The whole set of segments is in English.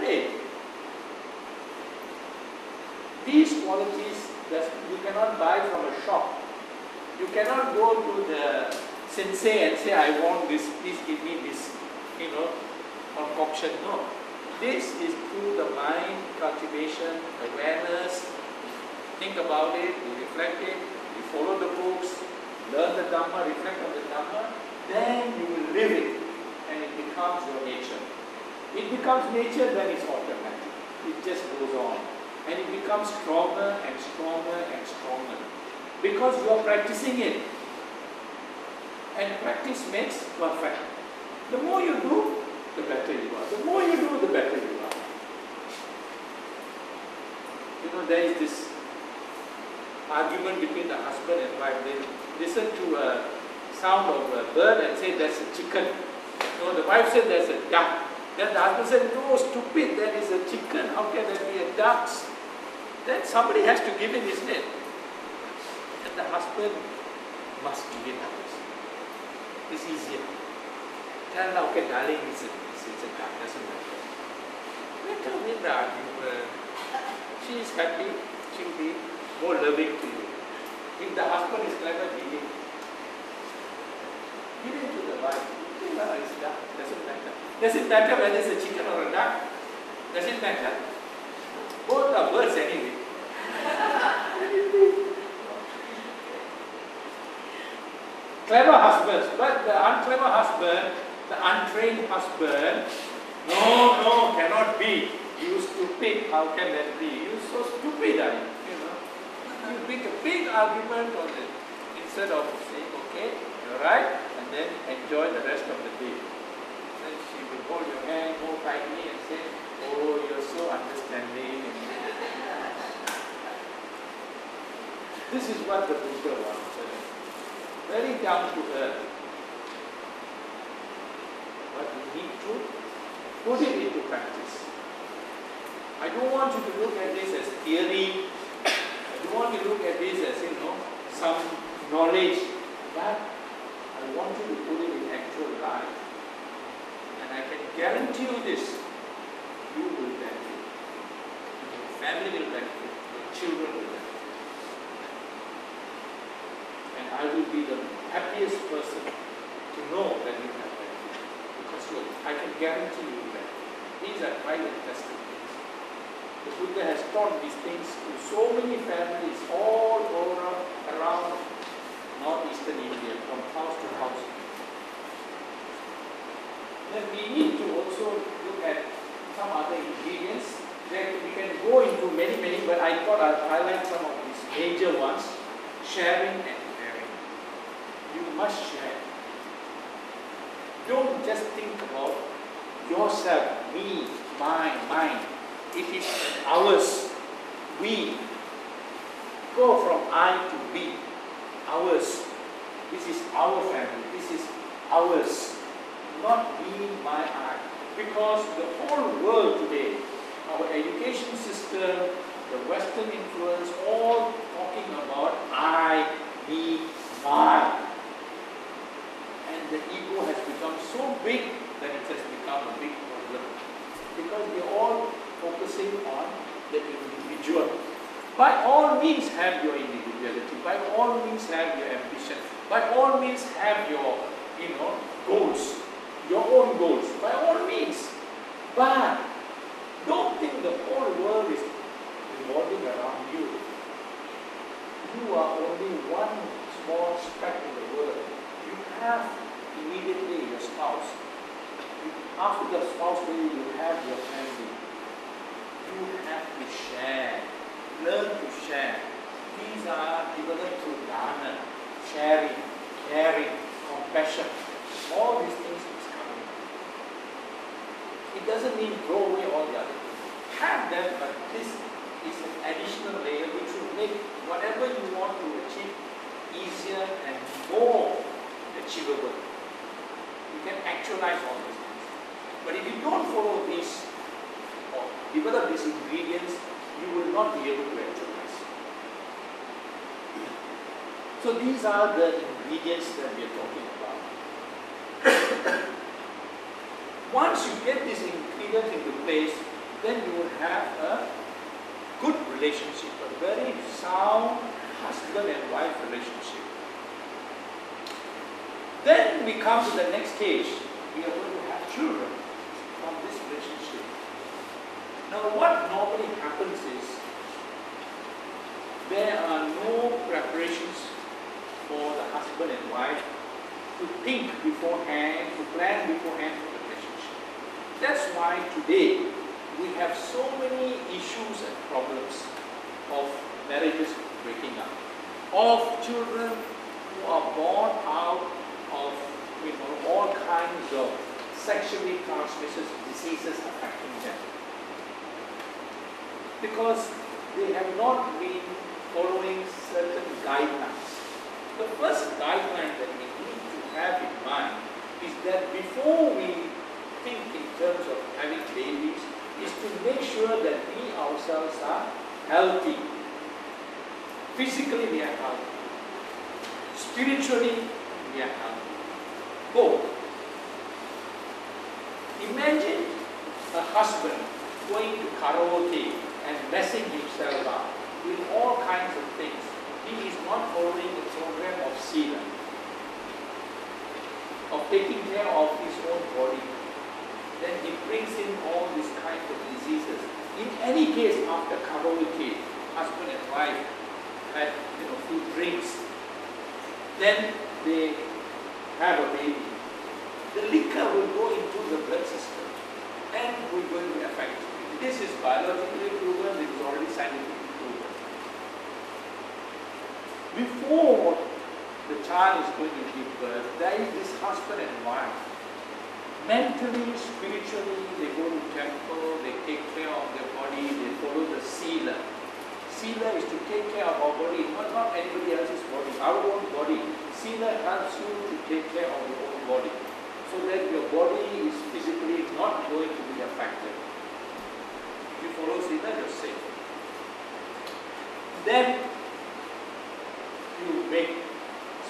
it. These qualities that you cannot buy from a shop. You cannot go to the sensei and say, I want this, please give me this, concoction. No. This is through the mind, cultivation, awareness. Think about it, you reflect it, you follow the books, learn the Dhamma, reflect on the Dhamma, then you will live it and it becomes your nature. It becomes nature, then it's automatic. It just goes on. And it becomes stronger and stronger and stronger. Because you are practicing it. And practice makes perfect. The more you do, the better you are. The more you do, the better you are. There is this argument between the husband and wife. They listen to a sound of a bird and say there's a chicken. The wife said there's a duck. Then the husband said, no, stupid, there is a chicken. How can there be a duck? Then somebody has to give in, isn't it? And the husband must give in. It's easier. Tell her, okay, darling, it's a duck, doesn't matter. Let her win the argument. She is happy, she will be more loving to you. If the husband is clever, give in. Give in to the wife. It's a duck, doesn't matter. Does it matter whether it's a chicken or a duck? Does it matter? Both are birds anyway. Clever husbands, but the unclever husband, the untrained husband, no, cannot be. You stupid, how can that be? You so stupid, are you? You make a big argument on it instead of saying, okay, you're right, and then enjoy the rest of the day. Then she will hold your hand more tightly and say, oh, you're so understanding. This is what the Buddha wants. Very down to earth. But you need to put it into practice. I don't want you to look at this as theory. I don't want you to look at this as, some knowledge. But I want you to put it in actual life. And I can guarantee you this. You will benefit. Your family will benefit. Your children will benefit. And I will be the happiest person to know that you have benefit. Because I can guarantee you that. These are tried and tested things. The Buddha has taught these things to so many families all over around northeastern India, from house to house. Then we need to also look at some other ingredients. That we can go into many, but I thought I'll highlight some of these major ones. Sharing and caring. You must share. Don't just think about yourself, me, mine. It is ours. We. Go from I to we. Ours. This is our family. This is ours. Not me, my, I. Because the whole world today, our education system, the Western influence, all talking about I, me, my. And the ego has become so big that it has become a big problem. Because we are all focusing on the individual. By all means have your individuality. By all means have your ambition. By all means have your, goals. Your own goals. By all means. But don't think the whole world is revolving around you. You are only one small speck in the world. You have immediately your spouse. After the spouse, you have your family. You have to share. Learn to share. These are developed through dana, sharing, caring, compassion. All these things is coming. It doesn't mean throw away all the other things. Have them, but this is an additional layer which will make whatever you want to achieve easier and more achievable. You can actualize all these things. But if you don't follow these or develop these ingredients, you will not be able to actualize. So these are the ingredients that we are talking about. Once you get these ingredients into place, then you will have a good relationship, a very sound husband and wife relationship. Then we come to the next stage. We are going to have children from this relationship. Now what normally happens is, there are no preparations for the husband and wife to think beforehand, to plan beforehand for the relationship. That's why today we have so many issues and problems of marriages breaking up, of children who are born out of all kinds of sexually transmitted diseases affecting them, because they have not been following certain guidelines. The first guideline that we need to have in mind is that before we think in terms of having babies, is to make sure that we ourselves are healthy. Physically we are healthy. Spiritually we are healthy. Both. Imagine a husband going to karaoke and messing himself up with all kinds of things. He is not following the program of Sila, of taking care of his own body. Then he brings in all these kinds of diseases. In any case, after karaoke, husband and wife had few drinks. Then they have a baby. The liquor will go into the blood system and will going to affect it. This is biologically proven, it is already scientifically proven. Before the child is going to give birth, there is this husband and wife. Mentally, spiritually, they go to temple, they take care of their body, they follow the Sila. Sila is to take care of our body, not anybody else's body, our own body. Sila helps you to take care of your own body, so that your body is physically not going to be affected. If you follow Sila, you're safe. Then you make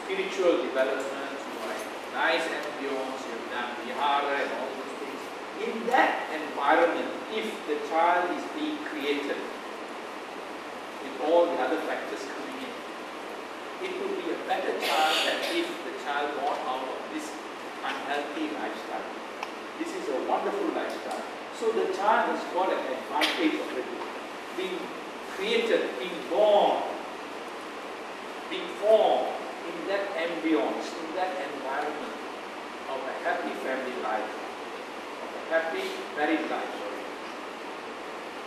spiritual development, you have nice ambience, you have done vihara and all those things. In that environment, if the child is being created, with all the other factors coming in, it would be a better child than if the child born out of this unhealthy lifestyle. This is a wonderful lifestyle. So the child has got an advantage already. Being created, being born, being formed in that ambience, in that environment of a happy family life, of a happy married life,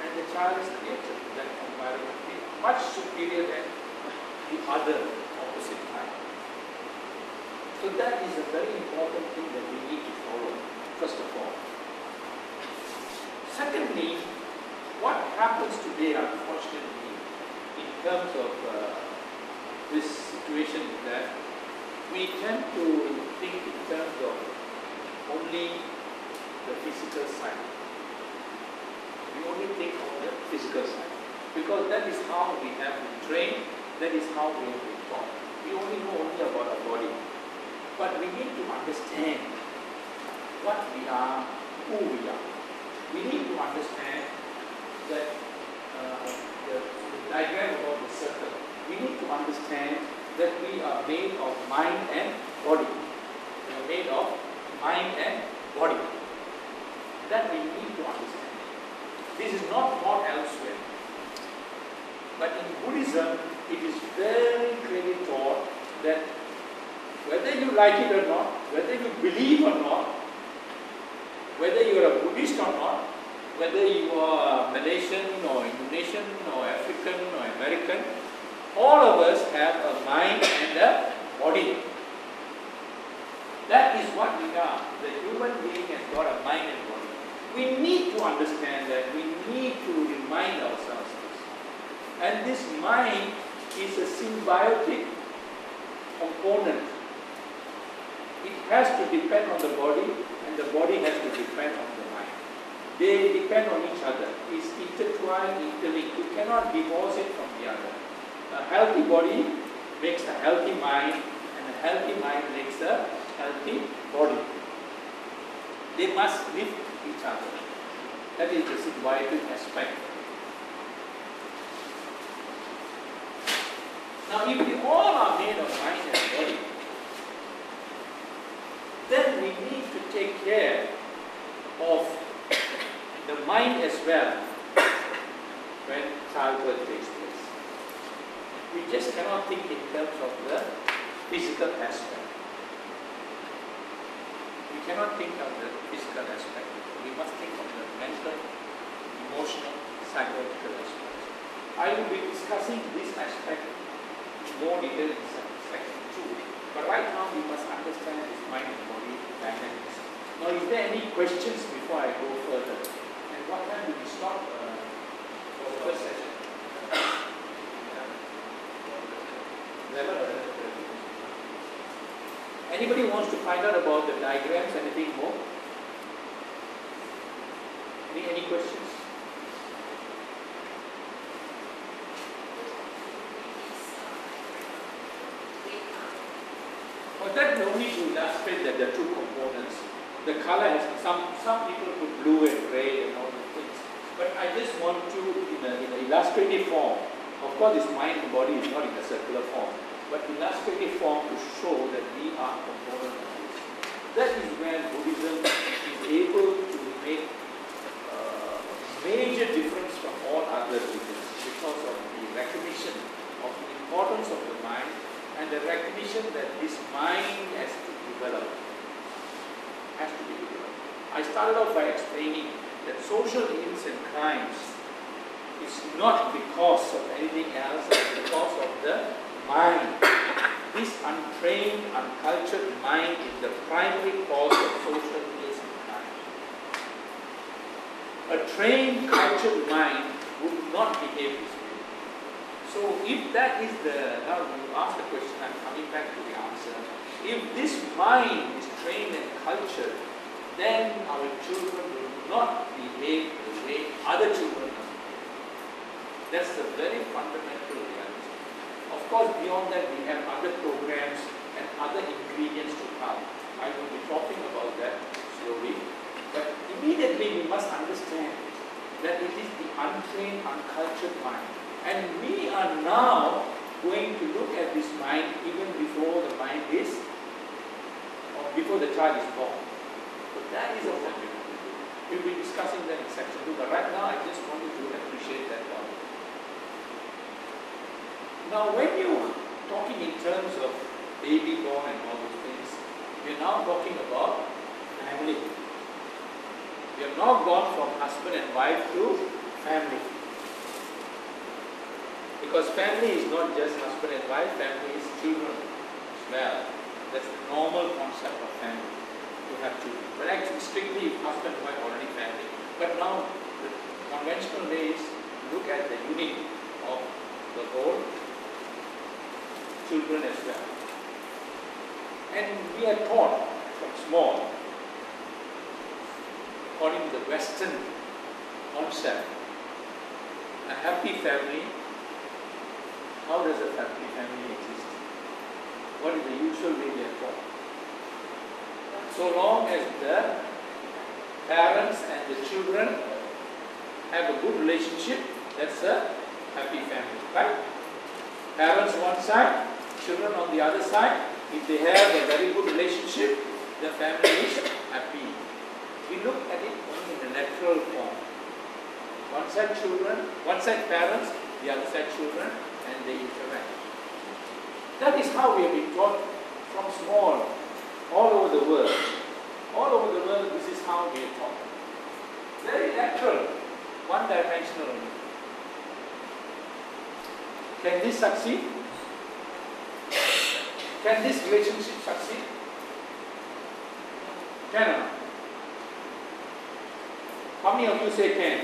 and the child is created in that environment, much superior than the other opposite type. So that is a very important thing that we need to follow, first of all. Secondly, what happens today, unfortunately, in terms of this situation is that we tend to think in terms of only the physical side. We only think of the physical side, because that is how we have been trained, that is how we have been taught. We only know about our body. But we need to understand what we are, who we are. We need to understand that the diagram about the circle. We need to understand that we are made of mind and body. We are made of mind and body. That we need to understand. This is not taught elsewhere. But in Buddhism, it is very clearly taught that whether you like it or not, whether you believe or not, whether you are a Buddhist or not, whether you are Malaysian or Indonesian or African or American, all of us have a mind and a body. That is what we are. The human being has got a mind and body. We need to understand that. We need to remind ourselves this. And this mind is a symbiotic component. It has to depend on the body, and the body has to depend on the mind. They depend on each other. It's intertwined, interlinked. You cannot divorce it from the other. A healthy body makes a healthy mind, and a healthy mind makes a healthy body. They must live with each other. That is the symbiotic aspect. Now, if we all are made of mind and body, then we need to take care of the mind as well when childbirth takes place. We just cannot think in terms of the physical aspect. We cannot think of the physical aspect. We must think of the mental, emotional, psychological aspect. I will be discussing this aspect in more detail in section 2. But right now we must understand this mind and body dynamics. Now, is there any questions before I go further? And what time do we stop for the first session? 11 or 11:30. Anybody wants to find out about the diagrams, anything more? Any questions? Well, that only to illustrate that there are two components. The color has some people put blue and gray and all those things. But I just want to, in an illustrative form, of course this mind and body is not in a circular form, but illustrative form to show that we are components of this. That is where Buddhism is able to make major difference from all other religions because of the recognition of the importance of the mind and the recognition that this mind has to develop. I started off by explaining that social ills and crimes is not because of anything else, it's because of the mind. This untrained, uncultured mind is the primary cause of social ills and crimes. A trained, cultured mind would not behave this way. So if that is now you ask the question, I'm coming back to the answer. If this mind is trained and cultured, then our children will not behave the way other children must behave. That's the very fundamental reality. Of course, beyond that, we have other programs and other ingredients to come. I will be talking about that slowly. But immediately we must understand that it is the untrained, uncultured mind. And we are now going to look at this mind even before the mind is, or before the child is born. So that is what we're going to do. We'll be discussing that in section 2, but right now I just want you to appreciate that one. Now when you're talking in terms of baby born and all those things, we're now talking about family. We have now gone from husband and wife to family. Because family is not just husband and wife, family is children as well. That's the normal concept of family, to have children. But actually, strictly, husband and wife already family. But now, the conventional way is to look at the unit of the whole, children as well. And we are taught from small, according to the Western concept, a happy family. How does a happy family exist? What is the usual way they are taught? So long as the parents and the children have a good relationship, that's a happy family, right? Parents one side, children on the other side. If they have a very good relationship, the family is happy. We look at it only in the natural form. One side children, one side parents, the other side children, and they interact. That is how we have been taught from small, all over the world. All over the world, this is how we are taught. Very natural, one-dimensional. Can this succeed? Can this relationship succeed? Can or not? How many of you say can?